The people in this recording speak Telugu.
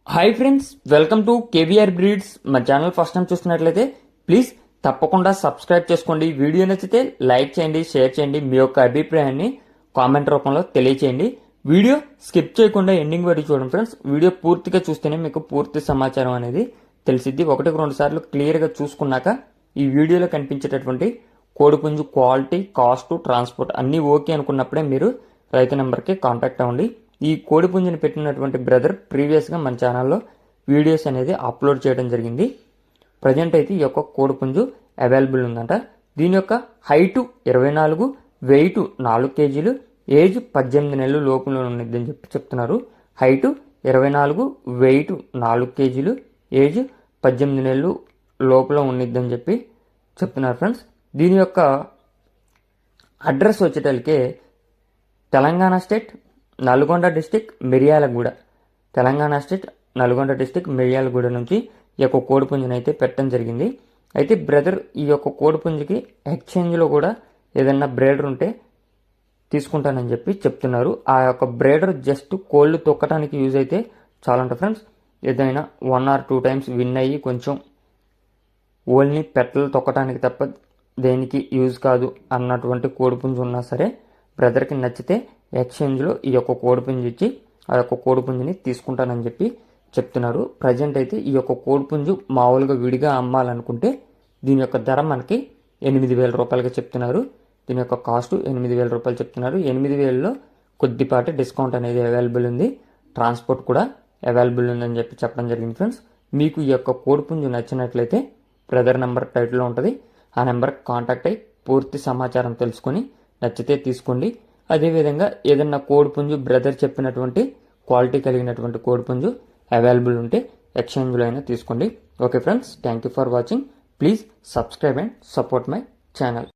Hi friends, welcome to KVR breeds. మా ఛానల్ ఫస్ట్ టైం చూస్తున్నట్లయితే ప్లీజ్ తప్పకుండా సబ్స్క్రైబ్ చేసుకోండి. వీడియో నచ్చితే లైక్ చేయండి, షేర్ చేయండి. మీ యొక్క అభిప్రాయాన్ని కామెంట్ రూపంలో తెలియచేయండి. వీడియో స్కిప్ చేయకుండా ఎండింగ్ వరకు చూడండి ఫ్రెండ్స్. వీడియో పూర్తిగా చూస్తేనే మీకు పూర్తి సమాచారం అనేది తెలిసిద్ది. 1-2 సార్లు క్లియర్గా చూసుకున్నాక ఈ వీడియోలో కనిపించేటటువంటి కోడిపుంజు క్వాలిటీ, కాస్ట్, ట్రాన్స్పోర్ట్ అన్నీ ఓకే అనుకున్నప్పుడే మీరు రైతు నెంబర్కి కాంటాక్ట్ అవ్వండి. ఈ కోడిపుంజుని పెట్టినటువంటి బ్రదర్ ప్రీవియస్గా మన ఛానల్లో వీడియోస్ అనేది అప్లోడ్ చేయడం జరిగింది. ప్రజెంట్ అయితే ఈ యొక్క కోడిపుంజు అవైలబుల్ ఉందంట. దీని యొక్క హైటు 24, వెయిట్ 4 కేజీలు, ఏజ్ 18 నెలలు లోపల ఉన్నదని చెప్తున్నారు. హైటు 24, వెయిట్ 4 కేజీలు, ఏజ్ 18 నెలలు లోపల ఉన్నదని చెప్తున్నారు ఫ్రెండ్స్. దీని యొక్క అడ్రస్ వచ్చేటప్పటికే Telangana state, Nalgonda district, Miryalaguda. Telangana state, Nalgonda district, Miryalaguda నుంచి ఈ యొక్క కోడిపుంజుని అయితే పెట్టడం జరిగింది. అయితే బ్రదర్ ఈ యొక్క కోడిపుంజుకి ఎక్స్చేంజ్లో కూడా ఏదన్నా బ్రేడర్ ఉంటే తీసుకుంటానని చెప్తున్నారు. ఆ యొక్క బ్రేడర్ జస్ట్ కోళ్ళు తొక్కడానికి యూజ్ అయితే చాలంట ఫ్రెండ్స్. ఏదైనా 1 or 2 times విన్ అయ్యి కొంచెం ఓన్లీ పెట్టలు తొక్కడానికి తప్ప దేనికి యూజ్ కాదు అన్నటువంటి కోడిపుంజు ఉన్నా సరే బ్రదర్కి నచ్చితే ఎక్స్చేంజ్లో ఈ యొక్క కోడిపుంజు ఇచ్చి ఆ యొక్క కోడిపుంజుని తీసుకుంటానని చెప్తున్నారు. ప్రజెంట్ అయితే ఈ యొక్క కోడిపుంజు మామూలుగా విడిగా అమ్మాలనుకుంటే దీని యొక్క ధర మనకి 8,000 రూపాయలుగా చెప్తున్నారు. దీని యొక్క కాస్ట్ 8,000 రూపాయలు చెప్తున్నారు. 8,000లో కొద్దిపాటి డిస్కౌంట్ అనేది అవైలబుల్ ఉంది. ట్రాన్స్పోర్ట్ కూడా అవైలబుల్ ఉందని చెప్పడం జరిగింది ఫ్రెండ్స్. మీకు ఈ యొక్క కోడిపుంజు నచ్చినట్లయితే బ్రదర్ నెంబర్ టైటిల్లో ఉంటుంది. ఆ నెంబర్కి కాంటాక్ట్ అయ్యి పూర్తి సమాచారం తెలుసుకొని నచ్చితే తీసుకోండి. అదేవిధంగా ఏదన్నా కోడిపుంజు బ్రదర్ చెప్పినటువంటి క్వాలిటీ కలిగినటువంటి కోడిపుంజు అవైలబుల్ ఉంటే ఎక్స్చేంజ్లో అయినా తీసుకోండి. Okay friends, thank you for watching. Please subscribe and support my channel.